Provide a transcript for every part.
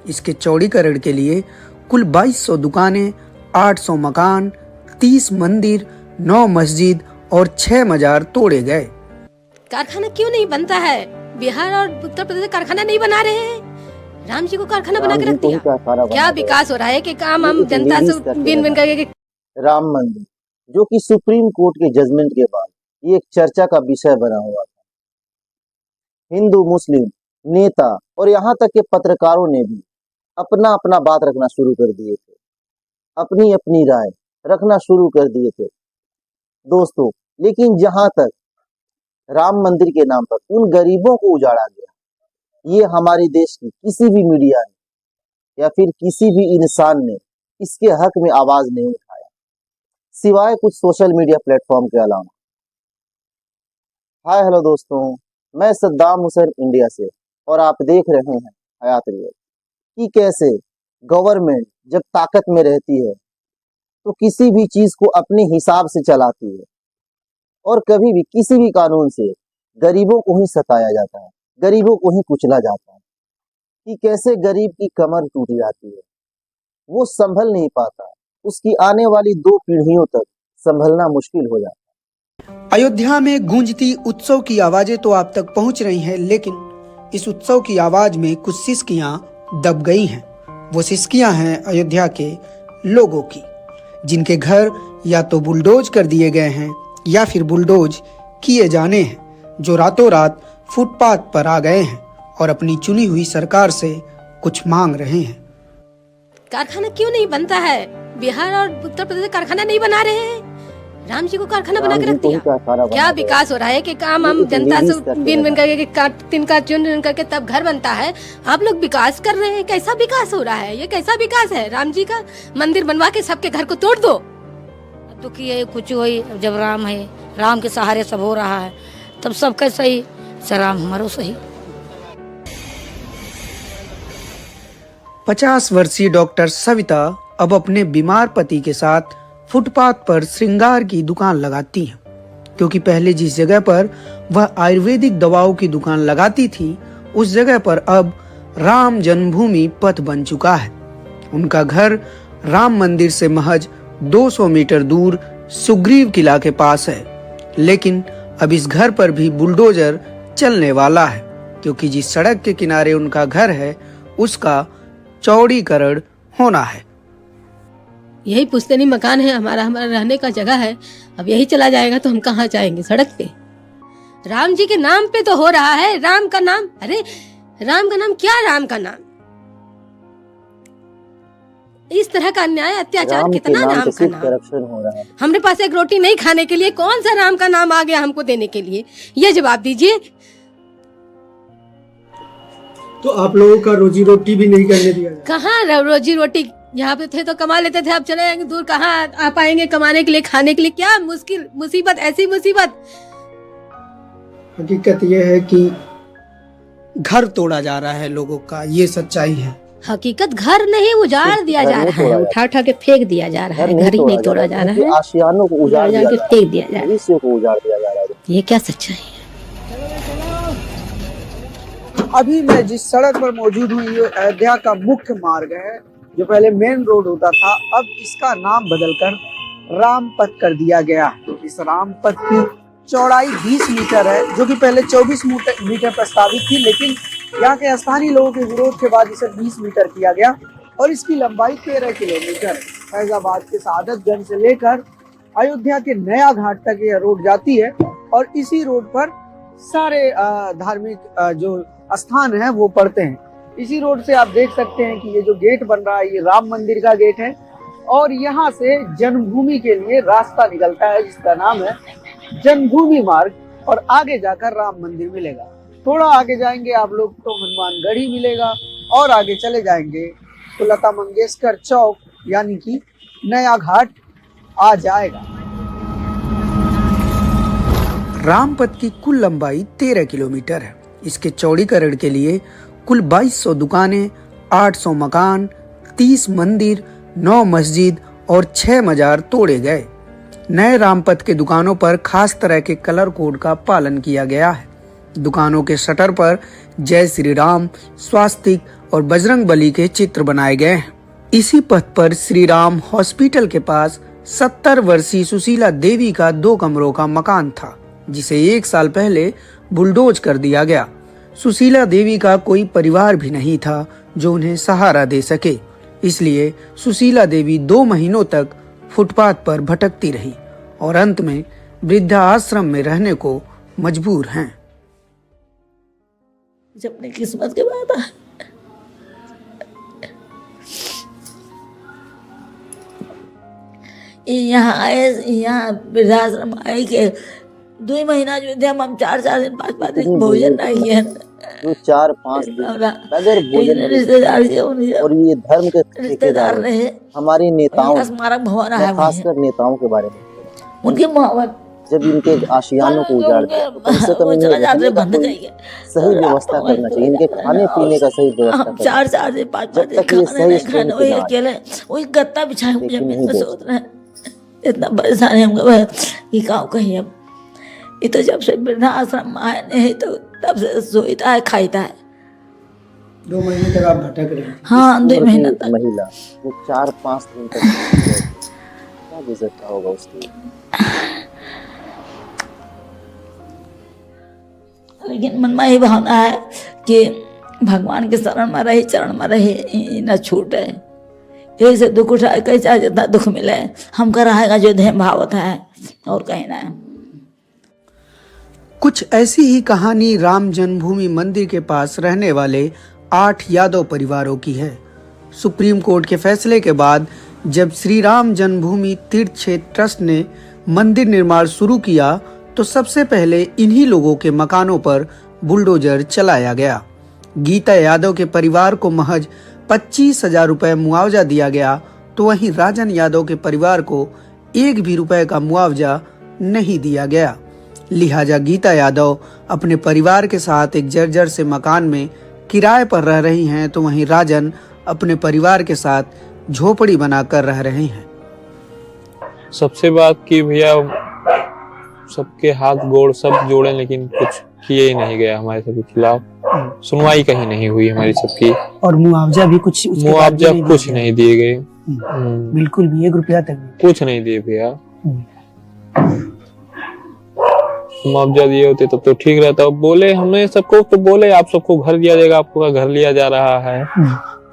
इसके चौड़ीकरण के लिए कुल 2200 दुकानें, 800 मकान, 30 मंदिर, 9 मस्जिद और 6 मजार तोड़े गए। कारखाना क्यों नहीं बनता है? बिहार और उत्तर प्रदेश कारखाना नहीं बना रहे हैं। राम जी को कारखाना बना के रख दिया। क्या विकास हो रहा है कि काम हम जनता से बिन बिन करके। राम मंदिर जो कि सुप्रीम कोर्ट के जजमेंट के बाद ये एक चर्चा का विषय बना हुआ था। हिंदू मुस्लिम नेता और यहाँ तक के पत्रकारों ने भी अपना अपना बात रखना शुरू कर दिए थे, अपनी अपनी राय रखना शुरू कर दिए थे दोस्तों। लेकिन जहां तक राम मंदिर के नाम पर उन गरीबों को उजाड़ा गया, ये हमारे देश की किसी भी मीडिया ने या फिर किसी भी इंसान ने इसके हक में आवाज नहीं उठाया, सिवाय कुछ सोशल मीडिया प्लेटफॉर्म के अलावा। हाय हेलो दोस्तों, मैं सद्दाम हुसैन इंडिया से और आप देख रहे हैं हयात रियल। कि कैसे गवर्नमेंट जब ताकत में रहती है तो किसी भी चीज को अपने हिसाब से चलाती है और कभी भी किसी भी कानून से गरीबों को ही सताया जाता है, गरीबों को ही कुचला जाता है। कि कैसे गरीब की कमर टूट जाती है, वो संभल नहीं पाता, उसकी आने वाली 2 पीढ़ियों तक संभलना मुश्किल हो जाता है। अयोध्या में गूंजती उत्सव की आवाजें तो आप तक पहुंच रही हैं, लेकिन इस उत्सव की आवाज में कुछ सिसकियां दब गई हैं। वो सिसकियां हैं अयोध्या के लोगों की, जिनके घर या तो बुलडोज कर दिए गए हैं या फिर बुलडोज किए जाने हैं, जो रातों रात फुटपाथ पर आ गए हैं और अपनी चुनी हुई सरकार से कुछ मांग रहे हैं। कारखाना क्यों नहीं बनता है? बिहार और उत्तर प्रदेश कारखाना नहीं बना रहे हैं। राम जी को कारखाना बना के रख दिया। क्या विकास हो रहा है कि काम हम जनता से बिन बिन करके तिनका चुन करके तब घर बनता है। आप लोग विकास कर रहे हैं, कैसा विकास हो रहा है? ये कैसा विकास है? राम जी का मंदिर बनवा के सबके घर को तोड़ दो। दुखी है कुछ हुई, जब राम है, राम के सहारे सब हो रहा है, तब सबका सही से राम हमारो सही। 50 वर्षीय डॉक्टर सविता अब अपने बीमार पति के साथ फुटपाथ पर श्रृंगार की दुकान लगाती हैं, क्योंकि पहले जिस जगह पर वह आयुर्वेदिक दवाओं की दुकान लगाती थी, उस जगह पर अब राम जन्मभूमि पथ बन चुका है। उनका घर राम मंदिर से महज 200 मीटर दूर सुग्रीव किला के पास है, लेकिन अब इस घर पर भी बुलडोजर चलने वाला है, क्योंकि जिस सड़क के किनारे उनका घर है उसका चौड़ीकरण होना है। यही पुश्तैनी मकान है हमारा रहने का जगह है। अब यही चला जाएगा तो हम कहाँ जाएंगे? सड़क पे। राम जी के नाम पे तो हो रहा है, राम का नाम। अरे राम का नाम क्या? राम का नाम, इस तरह का अन्याय अत्याचार कितना? राम का नाम। हमारे पास एक रोटी नहीं खाने के लिए कौन सा राम का नाम आ गया हमको देने के लिए? ये जवाब दीजिए। तो आप लोगों का रोजी रोटी भी नहीं करने दिया? कहाँ रोजी रोटी? यहाँ पे थे तो कमा लेते थे, अब चले जाएंगे दूर, कहाँ आ पाएंगे कमाने के लिए, खाने के लिए? क्या मुश्किल मुसीबत, ऐसी मुसीबत। हकीकत यह है कि घर तोड़ा जा रहा है लोगों का, ये सच्चाई है। हकीकत घर नहीं उजाड़ दिया जा रहा है, उठा उठा के फेंक दिया जा रहा है। घर ही नहीं तोड़ा जा रहा है, आशियानों को उजाड़ के फेंक दिया जा रहा है। ये क्या सच्चाई है? अभी मैं जिस सड़क पर मौजूद हूँ, ये अयोध्या का मुख्य मार्ग है, जो पहले मेन रोड होता था, अब इसका नाम बदलकर राम पथ कर दिया गया है। इस राम पथ की चौड़ाई 20 मीटर है, जो कि पहले 24 मीटर प्रस्तावित थी, लेकिन यहाँ के स्थानीय लोगों के विरोध के बाद इसे 20 मीटर किया गया और इसकी लंबाई 13 किलोमीटर। फैजाबाद के सादतगंज से लेकर अयोध्या के नया घाट तक यह रोड जाती है और इसी रोड पर सारे धार्मिक जो स्थान है वो पड़ते हैं। इसी रोड से आप देख सकते हैं कि ये जो गेट बन रहा है, ये राम मंदिर का गेट है और यहाँ से जन्मभूमि के लिए रास्ता निकलता है, जिसका नाम है जन्मभूमि मार्ग। और आगे जाकर राम मंदिर मिलेगा। थोड़ा आगे जाएंगे आप लोग तो हनुमानगढ़ी मिलेगा और आगे चले जाएंगे तो लता मंगेशकर चौक यानी कि नया घाट आ जाएगा। रामपथ की कुल लंबाई 13 किलोमीटर है। इसके चौड़ीकरण के लिए कुल 2200 दुकानें, 800 मकान, 30 मंदिर, 9 मस्जिद और 6 मजार तोड़े गए। नए रामपथ के दुकानों पर खास तरह के कलर कोड का पालन किया गया है। दुकानों के शटर पर जय श्री राम, स्वास्तिक और बजरंग बली के चित्र बनाए गए हैं। इसी पथ पर श्री राम हॉस्पिटल के पास 70 वर्षीय सुशीला देवी का 2 कमरों का मकान था, जिसे 1 साल पहले बुलडोज कर दिया गया। सुशीला देवी का कोई परिवार भी नहीं था जो उन्हें सहारा दे सके, इसलिए सुशीला देवी 2 महीनों तक फुटपाथ पर भटकती रही और अंत में वृद्धा आश्रम में रहने को मजबूर हैं। जब अपनी किस्मत के बाद यहाँ आए, यहाँ वृद्धाश्रम आए के 2 महीना जो थे हम 4-4 दिन 5-5 दिन भोजन नहीं है, जो 4-5 दिन अगर भोजन रिश्तेदार और ये धर्म के रिश्तेदार रहे, हमारे नेताओं, स्मारक भवन है, खासकर नेताओं के बारे में उनकी मोहब्बत जब इनके आशियानों को उजाड़ते हैं, कम से कम इन्हें बंद करिए, सही व्यवस्था करना चाहिए, इनके खाने पीने का सही व्यवस्था। 4-4 दिन 5-5 दिन खाना वही अकेले वही गत्ता बिछाए हुए मैं सोच रहे हैं, इतना परेशानी हमको ये काम कहीं। अब ये तो जब से वृद्धाश्रम आए नहीं तो तब से सोता है खाता है। 2 महीने तक आप भटक रहे हैं। हाँ, 2 महीने तक। महिला जो 4-5 दिन तक क्या गुजरता होगा उसकी। लेकिन मन में ये भावना है कि भगवान के शरण में रहे, चरण में रहे, न छूटे। यही से दुख उठाए, कहीं चाहे जितना दुख मिले हमका रहेगा जो देह भावत है, और कहीं ना। कुछ ऐसी ही कहानी राम जन्मभूमि मंदिर के पास रहने वाले 8 यादव परिवारों की है। सुप्रीम कोर्ट के फैसले के बाद जब श्री राम जन्मभूमि तीर्थ क्षेत्र ट्रस्ट ने मंदिर निर्माण शुरू किया तो सबसे पहले इन्हीं लोगों के मकानों पर बुलडोजर चलाया गया। गीता यादव के परिवार को महज 25,000 रुपए मुआवजा दिया गया, तो वहीं राजन यादव के परिवार को 1 भी रुपए का मुआवजा नहीं दिया गया। लिहाजा गीता यादव अपने परिवार के साथ एक जर्जर से मकान में किराए पर रह रही हैं, तो वहीं राजन अपने परिवार के साथ झोपड़ी बनाकर रह रहे हैं। सबसे बात की भैया सबके हाथ गोड़ सब जोड़े, लेकिन कुछ किए ही नहीं गया हमारे सबके खिलाफ, सुनवाई कहीं नहीं हुई हमारी सबकी। और मुआवजा भी कुछ कुछ नहीं दिए गए, बिल्कुल भी 1 रुपया तक कुछ नहीं दिए भैया। मुआवजा दिए होते तब तो ठीक रहता। बोले हमने सबको, तो बोले आप सबको घर दिया जाएगा, आपको घर लिया जा रहा है,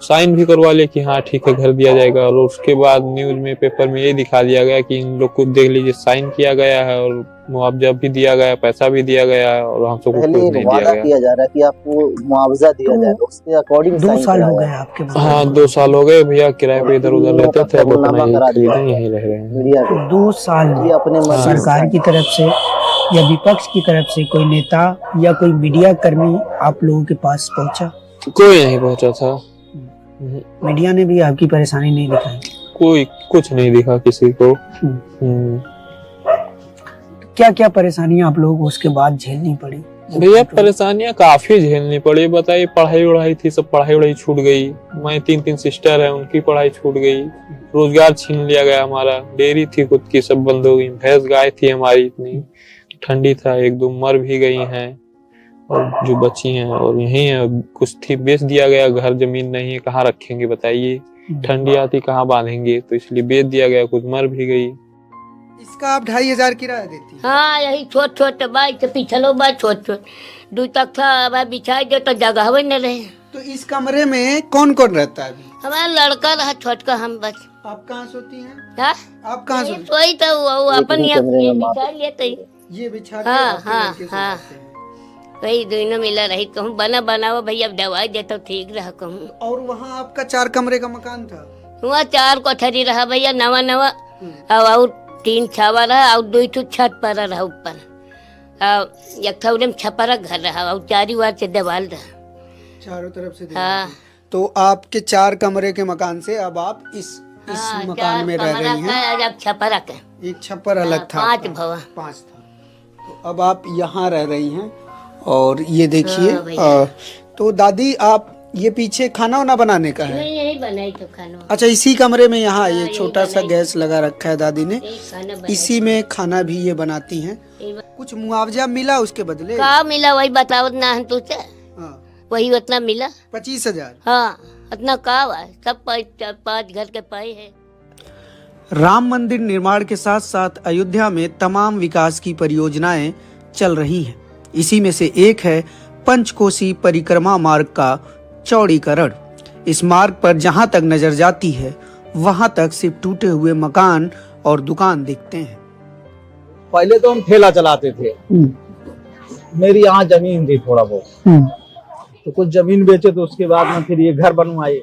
साइन भी करवा ले कि हाँ ठीक है घर दिया जाएगा। और उसके बाद न्यूज में, पेपर में ये दिखा दिया गया कि इन लोग को देख लीजिए साइन किया गया है और मुआवजा भी दिया गया, पैसा भी दिया गया, और हम सबको कुछ नहीं दिया गया। किया जा रहा है कि आपको मुआवजा दिया जाएगा, उसके अकॉर्डिंग 2 साल हो गए आपके। हाँ 2 साल हो गए भैया, किराए पे इधर उधर रहते थे, अब अपना यहीं रह रहे हैं। 2 साल अपने सरकार की तरफ से या विपक्ष की तरफ से कोई नेता या कोई मीडिया कर्मी आप लोगों के पास पहुंचा? कोई नहीं पहुंचा था। मीडिया ने भी आपकी परेशानी नहीं दिखाई? कोई कुछ नहीं दिखा किसी को। क्या क्या परेशानियां आप लोगों को उसके बाद झेलनी पड़ी? भैया परेशानियां काफी झेलनी पड़ी। बताइए, पढ़ाई उड़ाई थी, सब पढ़ाई उड़ाई छूट गई। मैं 3 सिस्टर है, उनकी पढ़ाई छूट गई। रोजगार छीन लिया गया हमारा। डेयरी थी खुद की, सब बंद हो गई। भैंस गाय थी हमारी, इतनी ठंडी था, 1-2 मर भी गई हैं और जो बची हैं और यही है। कुछ थी बेच दिया गया, घर जमीन नहीं है, कहाँ रखेंगे बताइए, ठंडी आती कहाँ बांधेंगे, तो इसलिए बेच दिया गया। कुछ मर भी गई। इसका आप 2,500 किराया देती है? हाँ, यही छोट छोट बाई तो पिछलो बाई छोट छोट 2 तख्ता अब बिछाई दे तो जगह भी न रहे। तो इस कमरे में कौन कौन रहता है अभी? हमारा लड़का रहा छोटका, हम बस। आप कहाँ सोती हैं? हाँ? आप कहाँ सोती? सोई तो वो अपन ये बिछा लिए तो ये बिछा के हाँ आपके हाँ लड़के हाँ, सोते हैं। वही दोनों मिला रही। कहूँ बना बनाओ भैया, दवाई देता ठीक रहा। कहूँ और वहाँ आपका 4 कमरे का मकान था? वहाँ 4 कोठरी रहा भैया, नवा और 3 छावा रहा और 2 ठो छत पर रहा ऊपर, एक था उधर छपरा घर रहा और 4 वार से दीवार रहा चारों तरफ से। हाँ। तो आपके 4 कमरे के मकान से अब आप इस मकान में रह रही हैं। अब छपरा का एक छप्पर अलग था, 5 भवा 5 था। तो अब आप यहाँ रह रही हैं। और ये देखिए, तो दादी आप ये पीछे खाना वाना बनाने का है? नहीं, यही बनाई तो खाना। अच्छा, इसी कमरे में यहाँ ये छोटा सा गैस लगा रखा है दादी ने, इसी में खाना भी ये बनाती हैं। कुछ मुआवजा मिला उसके बदले? का मिला वही बताओ ना तुझसे। वही उतना मिला। 25,000। हाँ, उतना कहा हुआ है, सब 5 घर के पाए है। राम मंदिर निर्माण के साथ साथ अयोध्या में तमाम विकास की परियोजनाएं चल रही हैं। इसी में से एक है पंचकोसी परिक्रमा मार्ग का चौड़ीकरण। इस मार्ग पर जहां तक नजर जाती है वहां तक सिर्फ टूटे हुए मकान और दुकान दिखते हैं। पहले तो हम ठेला चलाते थे। मेरी यहाँ जमीन थी थोड़ा बहुत, तो कुछ जमीन बेचे, तो उसके बाद में फिर ये घर बनवाए।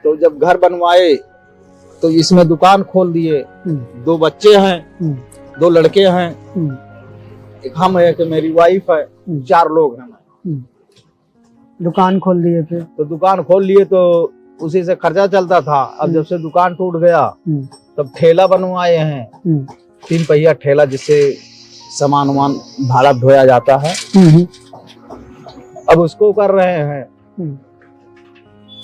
तो जब घर बनवाए तो इसमें दुकान खोल दिए। 2 बच्चे हैं, 2 लड़के हैं, एक हम है, कि मेरी वाइफ है, 4 लोग हैं। दुकान खोल दिए थे तो दुकान खोल लिए तो उसी से खर्चा चलता था। अब जब से दुकान टूट गया तब ठेला बनवाए हैं, 3 पहिया ठेला, जिससे सामान वामान भाड़ा ढोया जाता है। अब उसको कर रहे हैं।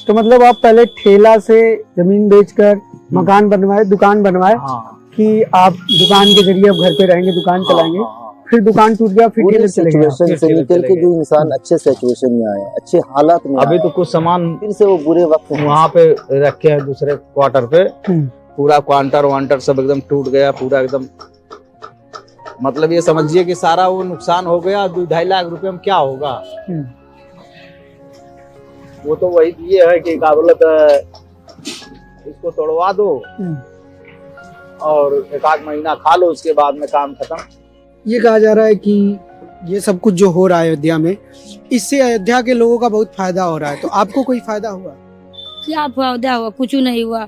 तो मतलब आप पहले ठेला से जमीन बेचकर मकान बनवाए, दुकान बनवाए। हाँ, कि आप दुकान के जरिए अब घर पे रहेंगे, दुकान चलाएंगे। फिर दुकान टूट गया, फिर ठेले चले गए। सिचुएशन से निकल के जो इंसान अच्छे सिचुएशन में आया, अच्छे हालात में अभी आया, तो कुछ सामान फिर से वो बुरे वक्त में वहाँ पे रखे हैं दूसरे क्वार्टर पे। पूरा क्वांटर वांटर सब एकदम टूट गया, पूरा एकदम, मतलब ये समझिए कि सारा वो नुकसान हो गया। 2-2.5 लाख रुपए में क्या होगा। वो तो वही ये है कि क्या बोलत है, इसको तोड़वा दो और 1-8 महीना खा लो, उसके बाद में काम खत्म। ये कहा जा रहा है कि ये सब कुछ जो हो रहा है अयोध्या में, इससे अयोध्या के लोगों का बहुत फायदा हो रहा है। तो आपको कोई फायदा हुआ? क्या फायदा हुआ? कुछ नहीं हुआ।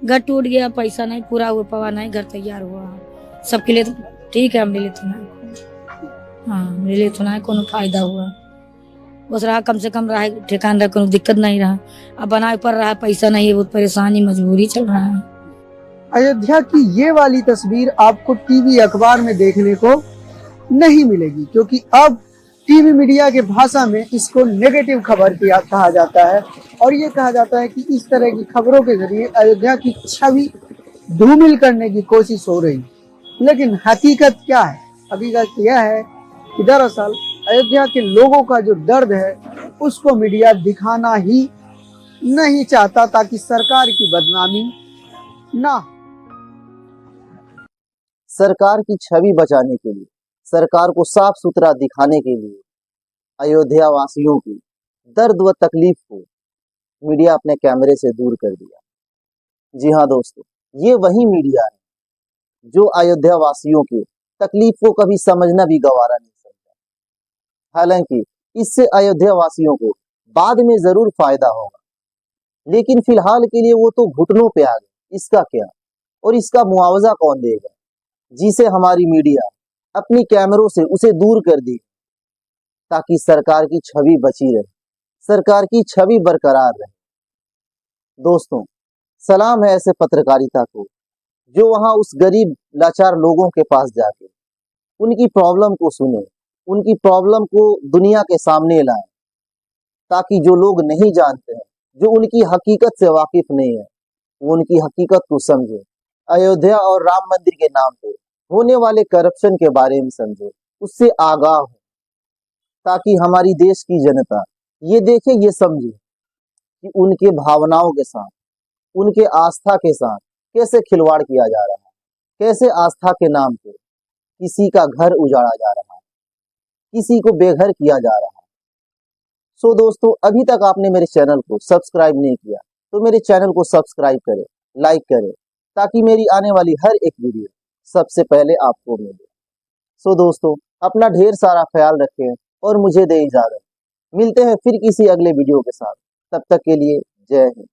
घर टूट गया, पैसा नहीं पूरा हुआ, पवा नहीं, घर तैयार हुआ सबके लिए। तो ठीक है, मेरे लिए तो नहीं। हाँ, मेरे लिए तो नहीं कोनो फायदा हुआ। बस रहा, कम से कम रहा, ठिकान रहा, कोनो दिक्कत नहीं रहा। अब बनाए पर रहा, पैसा नहीं है, बहुत परेशानी मजबूरी चल रहा है। अयोध्या की ये वाली तस्वीर आपको टीवी अखबार में देखने को नहीं मिलेगी, क्योंकि अब टीवी मीडिया के भाषा में इसको नेगेटिव खबर कहा जाता है। और ये कहा जाता है कि इस तरह की खबरों के जरिए अयोध्या की छवि धूमिल करने की कोशिश हो रही। लेकिन हकीकत क्या है? हकीकत यह है कि दरअसल अयोध्या के लोगों का जो दर्द है उसको मीडिया दिखाना ही नहीं चाहता, ताकि सरकार की बदनामी ना। सरकार की छवि बचाने के लिए, सरकार को साफ सुथरा दिखाने के लिए अयोध्या वासियों की दर्द व तकलीफ को मीडिया अपने कैमरे से दूर कर दिया। जी हाँ दोस्तों, ये वही मीडिया है जो अयोध्या वासियों की तकलीफ को कभी समझना भी गवारा नहीं समझा। हालांकि इससे अयोध्या वासियों को बाद में जरूर फायदा होगा, लेकिन फिलहाल के लिए वो तो घुटनों पे आ गए। इसका क्या? और इसका मुआवजा कौन देगा, जिसे हमारी मीडिया अपनी कैमरों से उसे दूर कर दी, ताकि सरकार की छवि बची रहे, सरकार की छवि बरकरार रहे। दोस्तों, सलाम है ऐसे पत्रकारिता को जो वहां उस गरीब लाचार लोगों के पास जाके उनकी प्रॉब्लम को सुने, उनकी प्रॉब्लम को दुनिया के सामने लाए, ताकि जो लोग नहीं जानते हैं, जो उनकी हकीकत से वाकिफ नहीं है, वो उनकी हकीकत को समझे, अयोध्या और राम मंदिर के नाम पे होने वाले करप्शन के बारे में समझे, उससे आगाह हो, ताकि हमारी देश की जनता ये देखे, ये समझे कि उनके भावनाओं के साथ, उनके आस्था के साथ कैसे खिलवाड़ किया जा रहा है, कैसे आस्था के नाम पे किसी का घर उजाड़ा जा रहा है, किसी को बेघर किया जा रहा है। सो दोस्तों, अभी तक आपने मेरे चैनल को सब्सक्राइब नहीं किया तो मेरे चैनल को सब्सक्राइब करें, लाइक करें, ताकि मेरी आने वाली हर एक वीडियो सबसे पहले आपको मिले। सो दोस्तों, अपना ढेर सारा ख्याल रखें और मुझे दे इजाजत। मिलते हैं फिर किसी अगले वीडियो के साथ। तब तक के लिए जय हिंद।